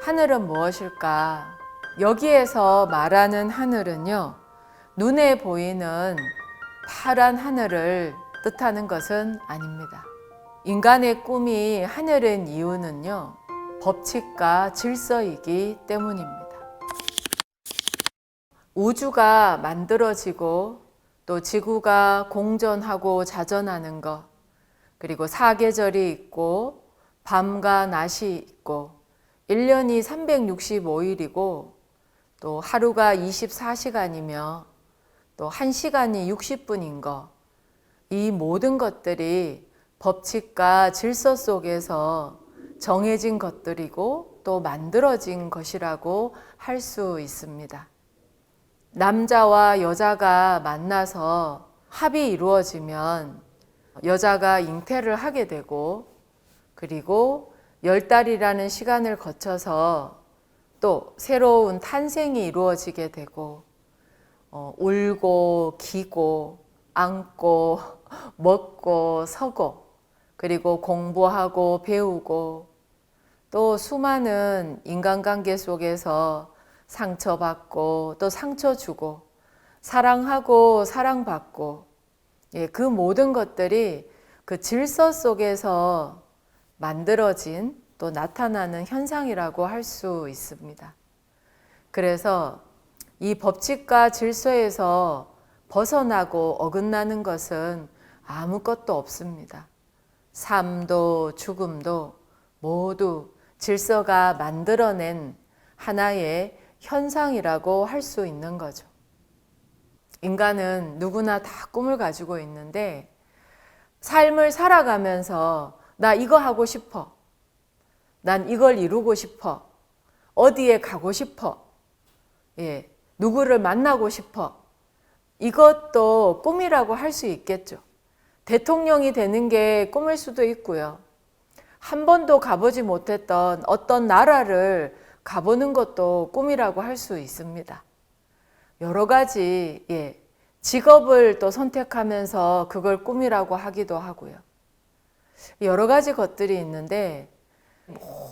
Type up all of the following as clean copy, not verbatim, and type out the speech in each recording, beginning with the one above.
하늘은 무엇일까? 여기에서 말하는 하늘은요, 눈에 보이는 파란 하늘을 뜻하는 것은 아닙니다. 인간의 꿈이 하늘인 이유는요, 법칙과 질서이기 때문입니다. 우주가 만들어지고 또 지구가 공전하고 자전하는 것, 그리고 사계절이 있고 밤과 낮이 있고 1년이 365일이고 또 하루가 24시간이며 또 1시간이 60분인 것, 이 모든 것들이 법칙과 질서 속에서 정해진 것들이고 또 만들어진 것이라고 할 수 있습니다. 남자와 여자가 만나서 합이 이루어지면 여자가 잉태를 하게 되고, 그리고 10달이라는 시간을 거쳐서 또 새로운 탄생이 이루어지게 되고, 울고 기고 앉고 먹고 서고, 그리고 공부하고 배우고, 또 수많은 인간관계 속에서 상처받고 또 상처 주고 사랑하고 사랑받고, 그 모든 것들이 그 질서 속에서 만들어진 또 나타나는 현상이라고 할 수 있습니다. 그래서 이 법칙과 질서에서 벗어나고 어긋나는 것은 아무것도 없습니다. 삶도 죽음도 모두 질서가 만들어낸 하나의 현상이라고 할 수 있는 거죠. 인간은 누구나 다 꿈을 가지고 있는데, 삶을 살아가면서 나 이거 하고 싶어, 난 이걸 이루고 싶어, 어디에 가고 싶어, 누구를 만나고 싶어, 이것도 꿈이라고 할 수 있겠죠. 대통령이 되는 게 꿈일 수도 있고요. 한 번도 가보지 못했던 어떤 나라를 가보는 것도 꿈이라고 할 수 있습니다. 여러 가지 직업을 또 선택하면서 그걸 꿈이라고 하기도 하고요. 여러 가지 것들이 있는데,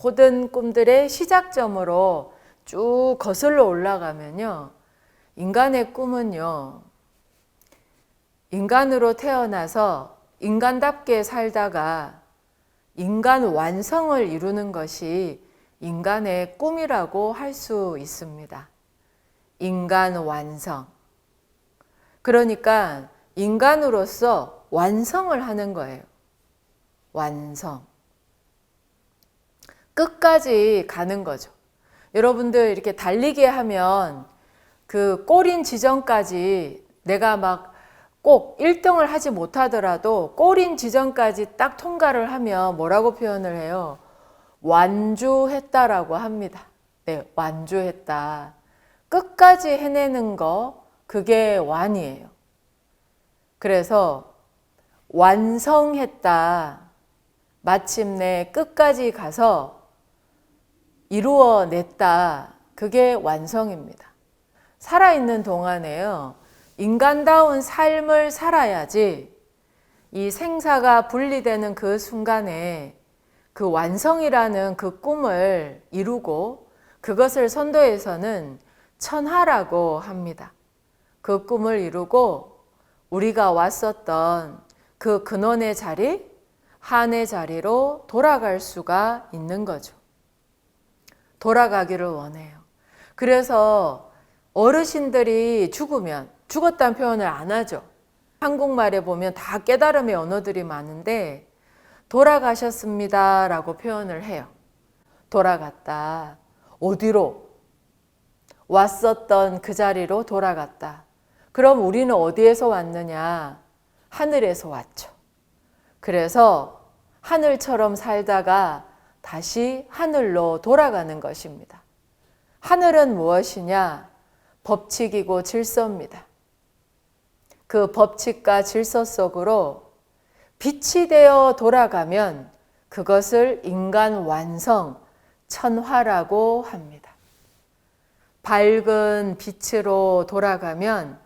모든 꿈들의 시작점으로 쭉 거슬러 올라가면요, 인간의 꿈은요, 인간으로 태어나서 인간답게 살다가 인간 완성을 이루는 것이 인간의 꿈이라고 할 수 있습니다. 인간 완성. 그러니까 인간으로서 완성을 하는 거예요. 완성. 끝까지 가는 거죠. 여러분들 이렇게 달리기 하면 그 골인 지점까지 내가 막 꼭 1등을 하지 못하더라도 골인 지점까지 딱 통과를 하면 뭐라고 표현을 해요? 완주했다라고 합니다. 네, 완주했다. 끝까지 해내는 거, 그게 완이에요. 그래서 완성했다. 마침내 끝까지 가서 이루어냈다. 그게 완성입니다. 살아있는 동안에요, 인간다운 삶을 살아야지 이 생사가 분리되는 그 순간에 그 완성이라는 그 꿈을 이루고, 그것을 선도에서는 천하라고 합니다. 그 꿈을 이루고 우리가 왔었던 그 근원의 자리, 한의 자리로 돌아갈 수가 있는 거죠. 돌아가기를 원해요. 그래서 어르신들이 죽으면, 죽었다는 표현을 안 하죠. 한국말에 보면 다 깨달음의 언어들이 많은데 돌아가셨습니다 라고 표현을 해요. 돌아갔다. 어디로? 왔었던 그 자리로 돌아갔다. 그럼 우리는 어디에서 왔느냐? 하늘에서 왔죠. 그래서 하늘처럼 살다가 다시 하늘로 돌아가는 것입니다. 하늘은 무엇이냐? 법칙이고 질서입니다. 그 법칙과 질서 속으로 빛이 되어 돌아가면 그것을 인간 완성, 천화라고 합니다. 밝은 빛으로 돌아가면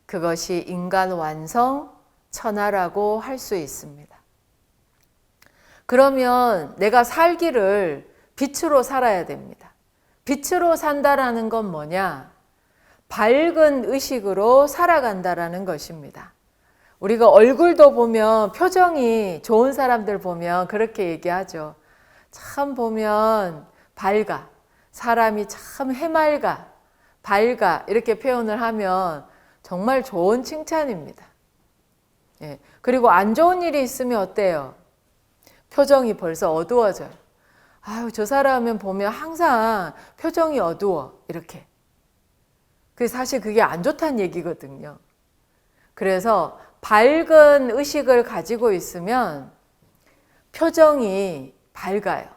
그것이 인간 완성, 천하라고 할 수 있습니다. 그러면 내가 살기를 빛으로 살아야 됩니다. 빛으로 산다라는 건 뭐냐? 밝은 의식으로 살아간다라는 것입니다. 우리가 얼굴도 보면 표정이 좋은 사람들 보면 그렇게 얘기하죠. 참 보면 밝아. 사람이 참 해맑아. 밝아. 이렇게 표현을 하면 정말 좋은 칭찬입니다. 예. 그리고 안 좋은 일이 있으면 어때요? 표정이 벌써 어두워져요. 아유, 저 사람은 보면 항상 표정이 어두워. 이렇게. 사실 그게 안 좋다는 얘기거든요. 그래서 밝은 의식을 가지고 있으면 표정이 밝아요.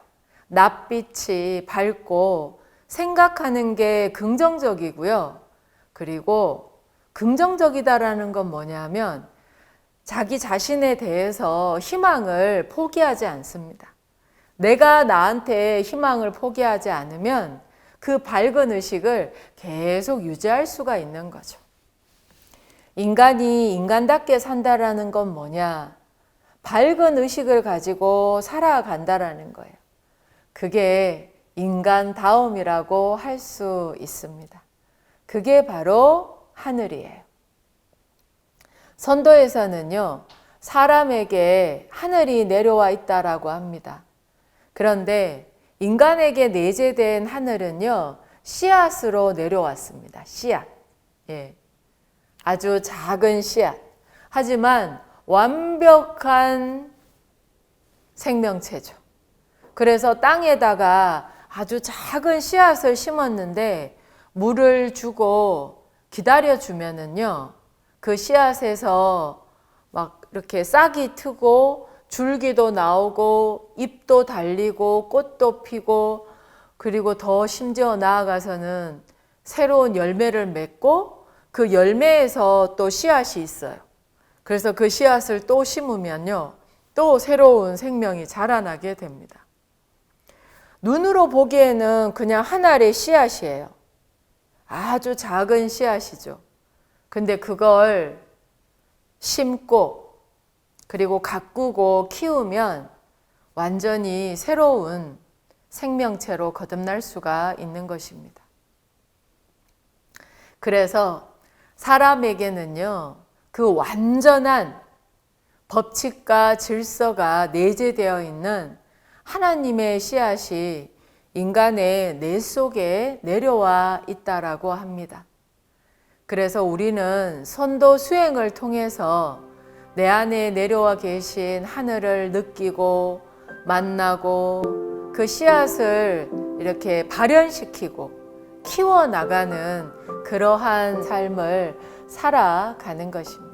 낯빛이 밝고 생각하는 게 긍정적이고요. 그리고 긍정적이다라는 건 뭐냐면 자기 자신에 대해서 희망을 포기하지 않습니다. 내가 나한테 희망을 포기하지 않으면 그 밝은 의식을 계속 유지할 수가 있는 거죠. 인간이 인간답게 산다라는 건 뭐냐? 밝은 의식을 가지고 살아간다라는 거예요. 그게 인간다움이라고 할 수 있습니다. 그게 바로 하늘이에요. 선도에서는요, 사람에게 하늘이 내려와 있다라고 합니다. 그런데 인간에게 내재된 하늘은요, 씨앗으로 내려왔습니다. 씨앗. 예. 아주 작은 씨앗. 하지만 완벽한 생명체죠. 그래서 땅에다가 아주 작은 씨앗을 심었는데 물을 주고 기다려주면은요, 그 씨앗에서 막 이렇게 싹이 트고 줄기도 나오고 잎도 달리고 꽃도 피고 그리고 더 심지어 나아가서는 새로운 열매를 맺고 그 열매에서 또 씨앗이 있어요. 그래서 그 씨앗을 또 심으면요, 또 새로운 생명이 자라나게 됩니다. 눈으로 보기에는 그냥 한 알의 씨앗이에요. 아주 작은 씨앗이죠. 근데 그걸 심고 그리고 가꾸고 키우면 완전히 새로운 생명체로 거듭날 수가 있는 것입니다. 그래서 사람에게는요, 그 완전한 법칙과 질서가 내재되어 있는 하나님의 씨앗이 인간의 뇌 속에 내려와 있다라고 합니다. 그래서 우리는 선도 수행을 통해서 내 안에 내려와 계신 하늘을 느끼고 만나고 그 씨앗을 이렇게 발현시키고 키워나가는 그러한 삶을 살아가는 것입니다.